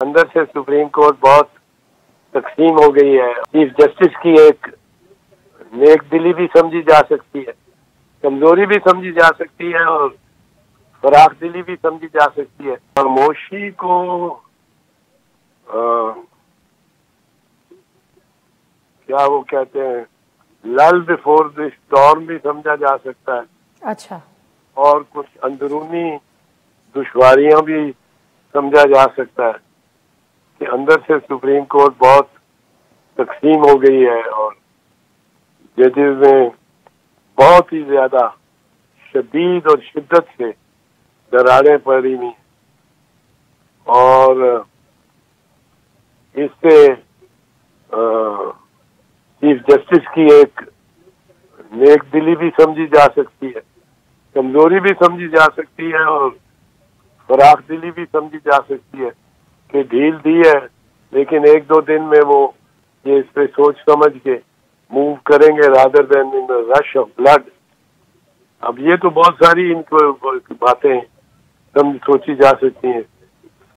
اندر سے supreme court بہت تقسیم ہو گئی ہے. چیف جسٹس کی ایک نیک دلی بھی سمجھی جا سکتی ہے، کمزوری بھی سمجھی جا سکتی ہے اور فراخ دلی بھی سمجھی جا سکتی ہے. خاموشی کو کیا وہ کہتے ہیں لل بفور دی اسٹارم بھی سمجھا جا سکتا ہے. اچھا. اور کچھ اندرونی دشواریاں بھی سمجھا جا سکتا ہے کہ اندر سے سپریم کورٹ بہت تقسیم ہو گئی ہے اور ججز میں بہت ہی زیادہ شدید اور شدت سے دراڑیں پڑی ہوئی ہیں اور اس سے چیف جسٹس کی ایک نیک دلی بھی سمجھی جا سکتی ہے، کمزوری بھی سمجھی جا سکتی ہے اور فراخ دلی بھی سمجھی جا سکتی ہے کہ ڈھیل دی ہے لیکن ایک دو دن میں وہ یہ اس پہ سوچ سمجھ کے موو کریں گے rather than in rush of blood. اب یہ تو بہت ساری ان کو باتیں سوچی جا سکتی ہیں.